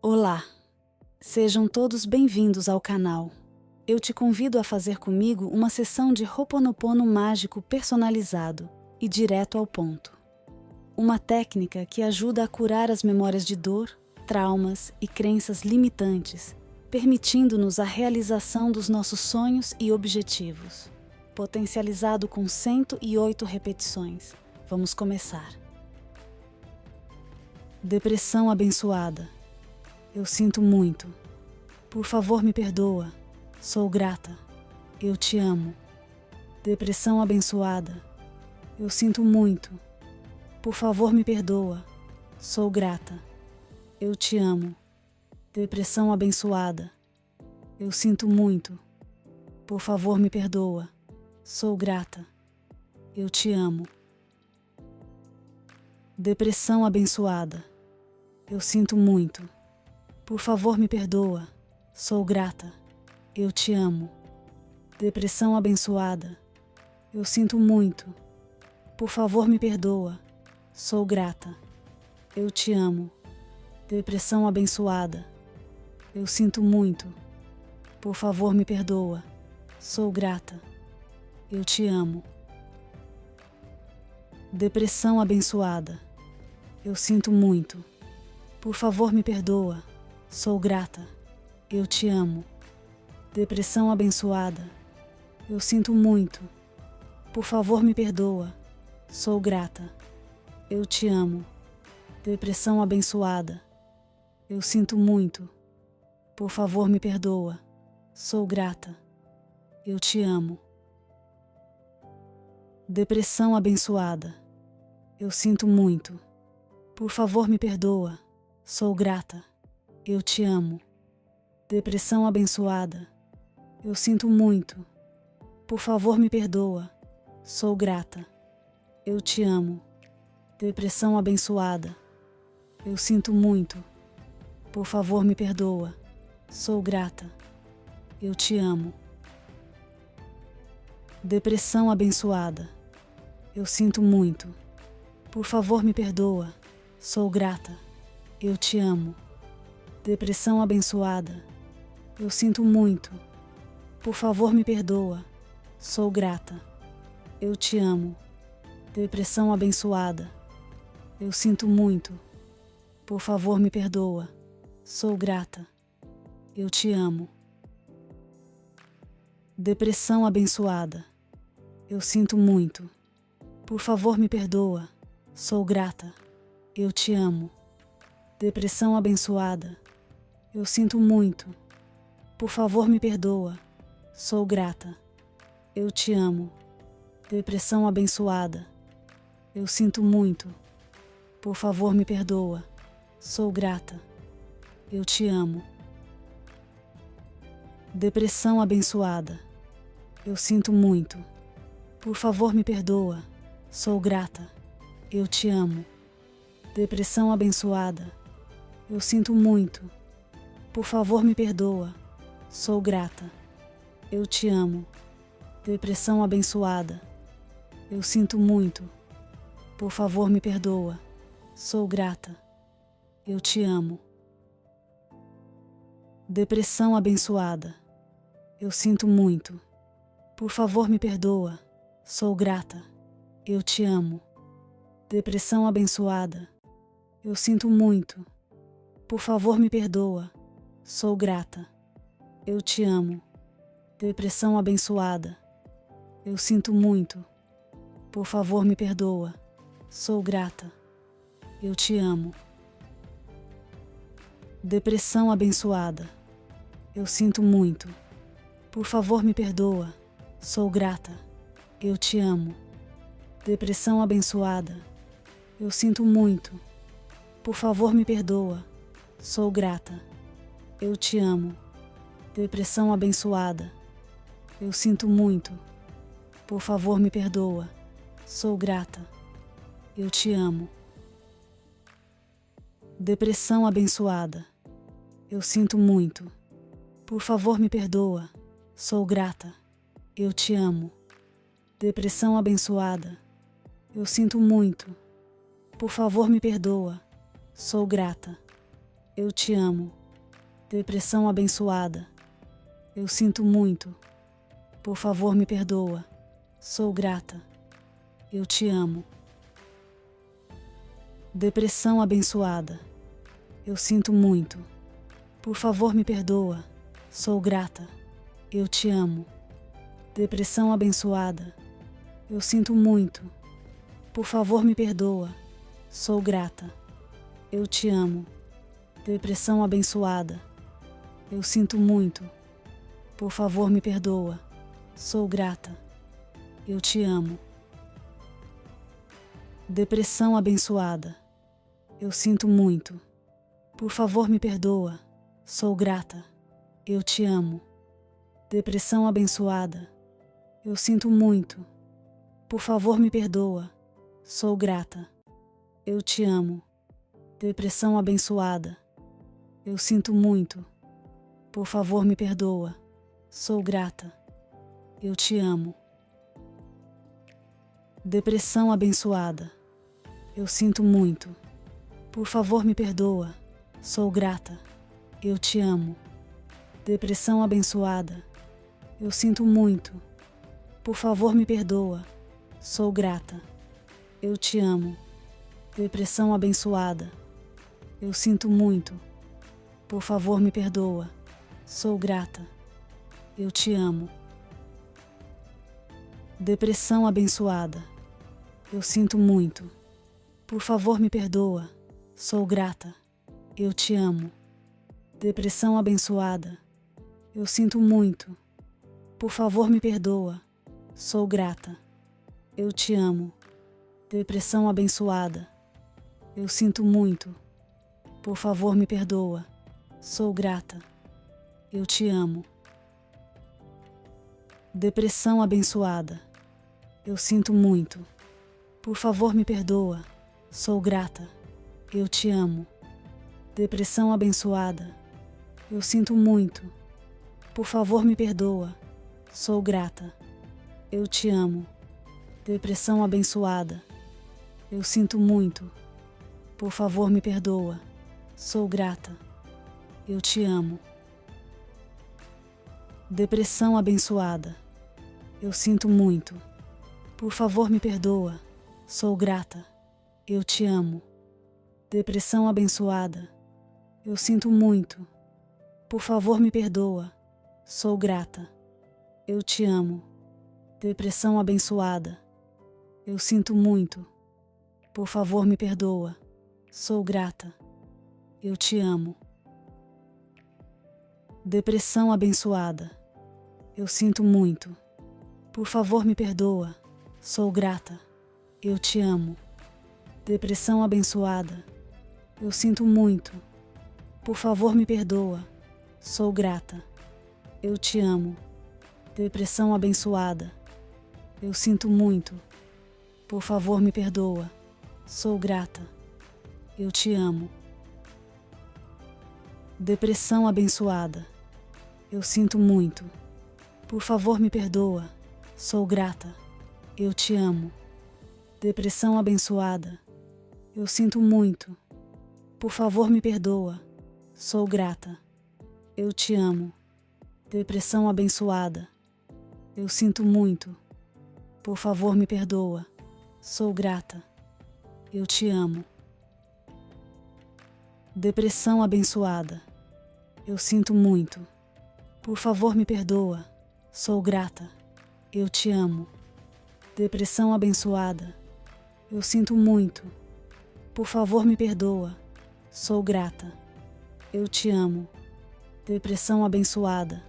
Olá! Sejam todos bem-vindos ao canal. Eu te convido a fazer comigo uma sessão de Ho'oponopono mágico personalizado e direto ao ponto. Uma técnica que ajuda a curar as memórias de dor, traumas e crenças limitantes, permitindo-nos a realização dos nossos sonhos e objetivos. Potencializado com 108 repetições. Vamos começar. Depressão abençoada. Eu sinto muito. Por favor, me perdoa. Sou grata. Eu te amo. Depressão abençoada. Eu sinto muito. Por favor, me perdoa. Sou grata. Eu te amo. Depressão abençoada. Eu sinto muito. Por favor, me perdoa. Sou grata. Eu te amo. Depressão abençoada. Eu sinto muito. Por favor, me perdoa. Sou grata. Eu te amo. Depressão abençoada. Eu sinto muito. Por favor, me perdoa. Sou grata. Eu te amo. Depressão abençoada. Eu sinto muito. Por favor, me perdoa. Sou grata. Eu te amo. Depressão abençoada. Eu sinto muito. Por favor, me perdoa. Sou grata. Eu te amo. Depressão abençoada. Eu sinto muito. Por favor, me perdoa. Sou grata. Eu te amo. Depressão abençoada. Eu sinto muito. Por favor, me perdoa. Sou grata. Eu te amo. Depressão abençoada. Eu sinto muito. Por favor, me perdoa. Sou grata. Eu te amo. Depressão abençoada. Eu sinto muito. Por favor, me perdoa. Sou grata. Eu te amo. Depressão abençoada. Eu sinto muito. Por favor, me perdoa. Sou grata. Eu te amo. Depressão abençoada. Eu sinto muito. Por favor, me perdoa. Sou grata. Eu te amo. Depressão abençoada. Eu sinto muito. Por favor, me perdoa. Sou grata. Eu te amo. Depressão abençoada. Eu sinto muito. Por favor, me perdoa. Sou grata. Eu te amo. Depressão abençoada. Eu sinto muito. Por favor, me perdoa. Sou grata. Eu te amo. Depressão abençoada. Eu sinto muito. Por favor, me perdoa. Sou grata. Eu te amo. Depressão abençoada. Eu sinto muito. Por favor, me perdoa. Sou grata. Eu te amo. Depressão abençoada. Eu sinto muito. Por favor, me perdoa. Sou grata. Eu te amo. Depressão abençoada. Eu sinto muito. Por favor, me perdoa. Sou grata. Eu te amo. Depressão abençoada. Eu sinto muito. Por favor, me perdoa. Sou grata. Eu te amo. Depressão abençoada. Eu sinto muito. Por favor, me perdoa. Sou grata. Eu te amo. Depressão abençoada. Eu sinto muito. Por favor, me perdoa. Sou grata. Eu te amo. Depressão abençoada. Eu sinto muito. Por favor, me perdoa. Sou grata. Eu te amo. Depressão abençoada. Eu sinto muito. Por favor, me perdoa. Sou grata. Eu te amo. Depressão abençoada. Eu sinto muito. Por favor, me perdoa. Sou grata. Eu te amo. Depressão abençoada. Eu sinto muito. Por favor, me perdoa. Sou grata. Eu te amo. Depressão abençoada. Eu sinto muito. Por favor, me perdoa. Sou grata. Eu te amo. Depressão abençoada. Eu sinto muito. Por favor, me perdoa. Sou grata. Eu te amo. Depressão abençoada. Eu sinto muito. Por favor, me perdoa. Sou grata. Eu te amo. Depressão abençoada. Eu sinto muito. Por favor, me perdoa. Sou grata. Eu te amo. Depressão abençoada. Eu sinto muito. Por favor, me perdoa. Sou grata. Eu te amo. Depressão abençoada. Eu sinto muito. Por favor, me perdoa. Sou grata. Eu te amo. Depressão abençoada. Eu sinto muito. Por favor, me perdoa. Sou grata. Eu te amo. Depressão abençoada. Eu sinto muito. Por favor, me perdoa. Sou grata. Eu te amo. Depressão abençoada. Eu sinto muito. Por favor, me perdoa. Sou grata. Eu te amo. Depressão abençoada. Eu sinto muito. Por favor, me perdoa. Sou grata. Eu te amo. Depressão abençoada. Eu sinto muito. Por favor, me perdoa. Sou grata. Eu te amo. Depressão abençoada. Eu sinto muito. Por favor, me perdoa. Sou grata. Eu te amo. Depressão abençoada. Eu sinto muito. Por favor, me perdoa. Sou grata. Eu te amo. Depressão abençoada. Eu sinto muito. Por favor, me perdoa. Sou grata. Eu te amo. Depressão abençoada. Eu sinto muito. Por favor, me perdoa. Sou grata. Eu te amo. Depressão abençoada. Eu sinto muito. Por favor, me perdoa. Sou grata. Eu te amo. Depressão abençoada. Eu sinto muito. Por favor, me perdoa. Sou grata. Eu te amo. Depressão abençoada. Eu sinto muito. Por favor, me perdoa. Sou grata. Eu te amo. Depressão abençoada. Eu sinto muito. Por favor, me perdoa. Sou grata. Eu te amo. Depressão abençoada. Eu sinto muito. Por favor, me perdoa. Sou grata. Eu te amo. Depressão abençoada. Eu sinto muito. Por favor, me perdoa. Sou grata. Eu te amo. Depressão abençoada. Eu sinto muito. Por favor, me perdoa. Sou grata. Eu te amo. Depressão abençoada. Eu sinto muito. Por favor, me perdoa. Sou grata. Eu te amo. Depressão abençoada. Eu sinto muito. Por favor, me perdoa. Sou grata. Eu te amo. Depressão abençoada. Eu sinto muito. Por favor, me perdoa. Sou grata. Eu te amo. Depressão abençoada. Eu sinto muito. Por favor, me perdoa. Sou grata. Eu te amo. Depressão abençoada. Eu sinto muito. Por favor, me perdoa. Sou grata. Eu te amo. Depressão abençoada. Eu sinto muito. Por favor, me perdoa. Sou grata. Eu te amo. Depressão abençoada. Eu sinto muito. Por favor, me perdoa. Sou grata. Eu te amo. Depressão abençoada.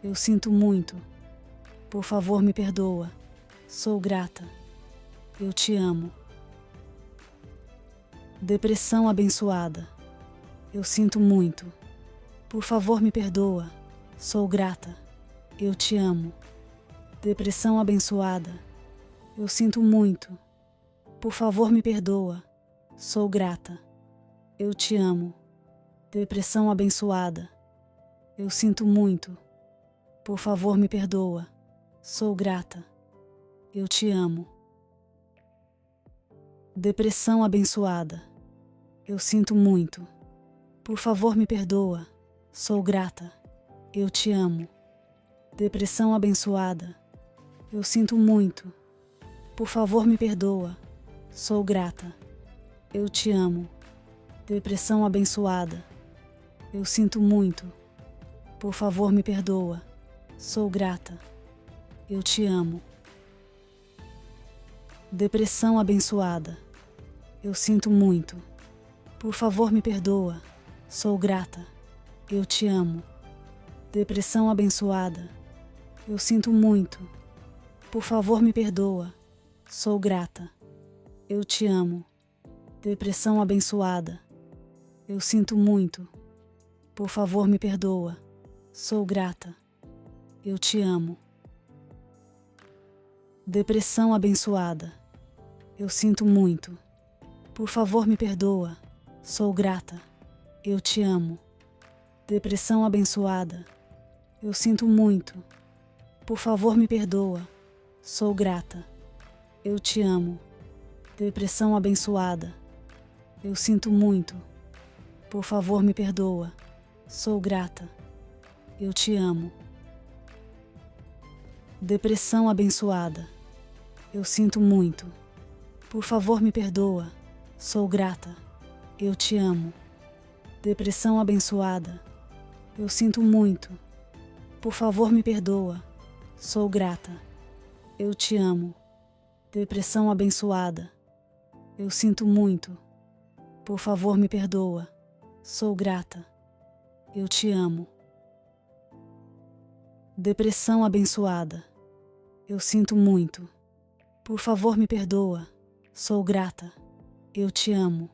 Eu sinto muito. Por favor, me perdoa. Sou grata. Eu te amo. Depressão abençoada. Eu sinto muito. Por favor, me perdoa. Sou grata. Eu te amo. Depressão abençoada. Eu sinto muito. Por favor, me perdoa. Sou grata. Eu te amo. Depressão abençoada. Eu sinto muito. Por favor, me perdoa. Sou grata. Eu te amo. Depressão abençoada. Eu sinto muito. Por favor, me perdoa. Sou grata. Eu te amo. Depressão abençoada. Eu sinto muito. Por favor, me perdoa. Sou grata. Eu te amo. Depressão abençoada. Eu sinto muito. Por favor, me perdoa. Sou grata. Eu te amo. Depressão abençoada. Eu sinto muito. Por favor, me perdoa. Sou grata. Eu te amo. Depressão abençoada. Eu sinto muito. Por favor, me perdoa. Sou grata. Eu te amo. Depressão abençoada. Eu sinto muito. Por favor, me perdoa. Sou grata. Eu te amo. Depressão abençoada. Eu sinto muito. Por favor, me perdoa. Sou grata. Eu te amo. Depressão abençoada. Eu sinto muito. Por favor, me perdoa. Sou grata. Eu te amo. Depressão abençoada. Eu sinto muito. Por favor, me perdoa. Sou grata. Eu te amo. Depressão abençoada. Eu sinto muito. Por favor, me perdoa. Sou grata. Eu te amo. Depressão abençoada. Eu sinto muito. Por favor, me perdoa. Sou grata. Eu te amo. Depressão abençoada. Eu sinto muito. Por favor, me perdoa. Sou grata. Eu te amo. Depressão abençoada. Eu sinto muito. Por favor, me perdoa. Sou grata. Eu te amo.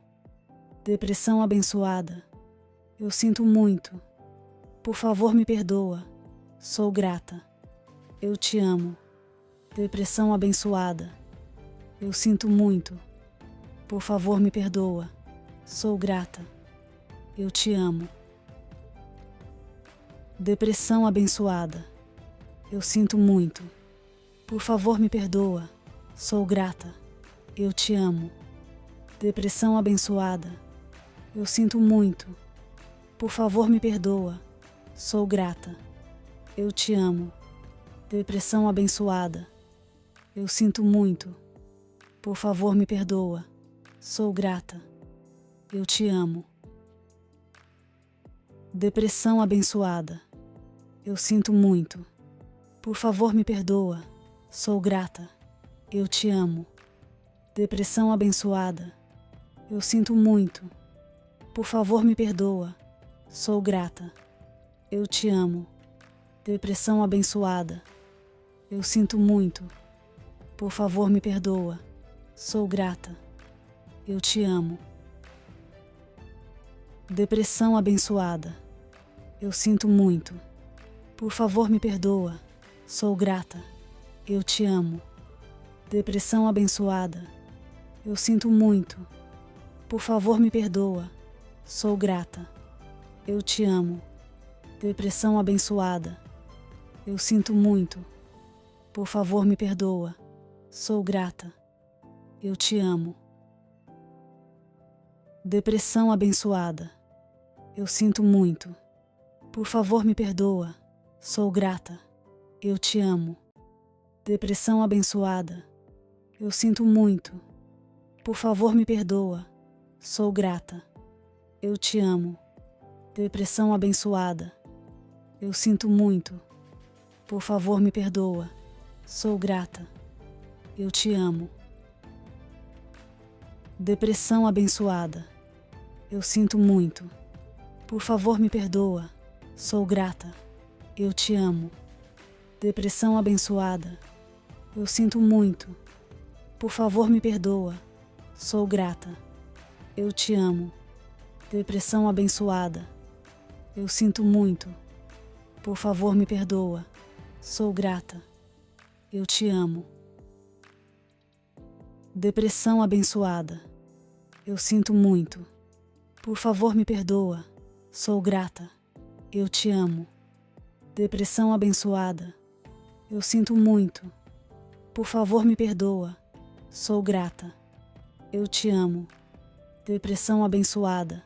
Depressão abençoada. Eu sinto muito. Por favor, me perdoa. Sou grata. Eu te amo. Depressão abençoada. Eu sinto muito. Por favor, me perdoa. Sou grata. Eu te amo. Depressão abençoada. Eu sinto muito. Por favor, me perdoa. Sou grata. Eu te amo. Depressão abençoada. Eu sinto muito. Por favor, me perdoa. Sou grata. Eu te amo. Depressão abençoada. Eu sinto muito. Por favor, me perdoa. Sou grata. Eu te amo. Depressão abençoada. Eu sinto muito. Por favor, me perdoa. Sou grata. Eu te amo. Depressão abençoada. Eu sinto muito. Por favor, me perdoa. Sou grata. Eu te amo. Depressão abençoada. Eu sinto muito. Por favor, me perdoa. Sou grata. Eu te amo. Depressão abençoada. Eu sinto muito. Por favor, me perdoa. Sou grata. Eu te amo. Depressão abençoada. Eu sinto muito. Por favor, me perdoa. Sou grata. Eu te amo. Depressão abençoada. Eu sinto muito. Por favor, me perdoa. Sou grata. Eu te amo. Depressão abençoada. Eu sinto muito. Por favor, me perdoa. Sou grata. Eu te amo. Depressão abençoada. Eu sinto muito. Por favor, me perdoa. Sou grata. Eu te amo. Depressão abençoada. Eu sinto muito. Por favor, me perdoa. Sou grata. Eu te amo. Depressão abençoada. Eu sinto muito. Por favor, me perdoa. Sou grata. Eu te amo. Depressão abençoada. Eu sinto muito. Por favor, me perdoa. Sou grata. Eu te amo. Depressão abençoada. Eu sinto muito. Por favor, me perdoa. Sou grata. Eu te amo. Depressão abençoada. Eu sinto muito. Por favor, me perdoa. Sou grata. Eu te amo. Depressão abençoada. Eu sinto muito. Por favor, me perdoa. Sou grata. Eu te amo. Depressão abençoada.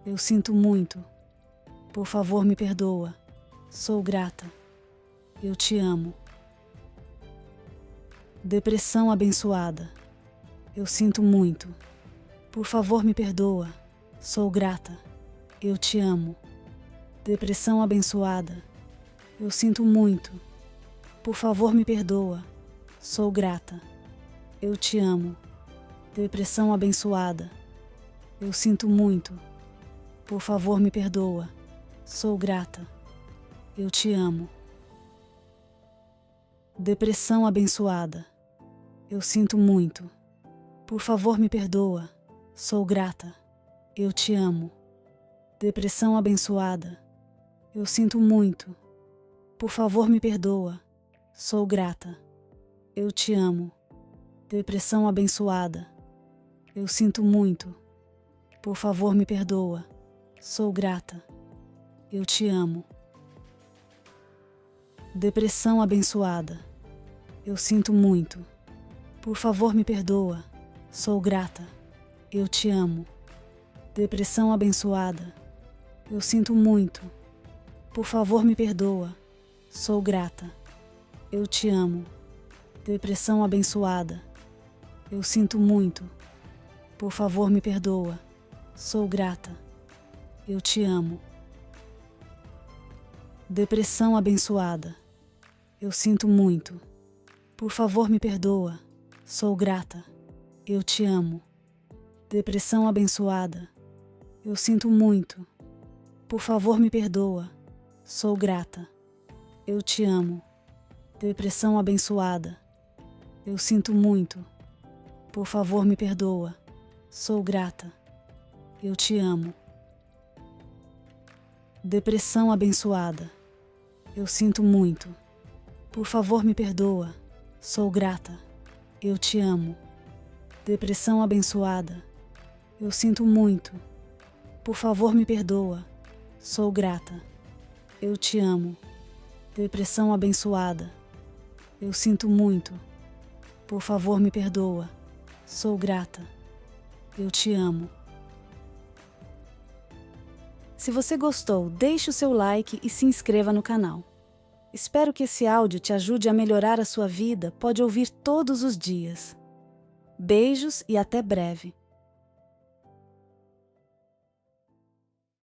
Eu sinto muito. Por favor, me perdoa. Sou grata. Eu te amo. Depressão abençoada. Eu sinto muito. Por favor, me perdoa. Sou grata. Eu te amo. Depressão abençoada. Eu sinto muito. Por favor, me perdoa. Sou grata. Eu te amo. Depressão abençoada. Eu sinto muito. Por favor, me perdoa. Sou grata. Eu te amo. Depressão abençoada. Eu sinto muito. Por favor, me perdoa. Sou grata. Eu te amo. Depressão abençoada. Eu sinto muito. Por favor, me perdoa. Sou grata. Eu te amo. Depressão abençoada. Eu sinto muito. Por favor, me perdoa. Sou grata. Eu te amo. Depressão abençoada. Eu sinto muito. Por favor, me perdoa. Sou grata. Eu te amo. Depressão abençoada. Eu sinto muito. Por favor, me perdoa. Sou grata. Eu te amo. Depressão abençoada. Eu sinto muito. Por favor, me perdoa. Sou grata. Eu te amo. Depressão abençoada. Eu sinto muito. Por favor, me perdoa. Sou grata. Eu te amo. Depressão abençoada. Eu sinto muito. Por favor, me perdoa. Sou grata. Eu te amo. Depressão abençoada. Eu sinto muito. Por favor, me perdoa. Sou grata. Eu te amo. Depressão abençoada. Eu sinto muito. Por favor, me perdoa. Sou grata. Eu te amo. Depressão abençoada. Eu sinto muito. Por favor, me perdoa. Sou grata. Eu te amo. Depressão abençoada. Eu sinto muito. Por favor, me perdoa. Sou grata. Eu te amo. Se você gostou, deixe o seu like e se inscreva no canal. Espero que esse áudio te ajude a melhorar a sua vida. Pode ouvir todos os dias. Beijos e até breve.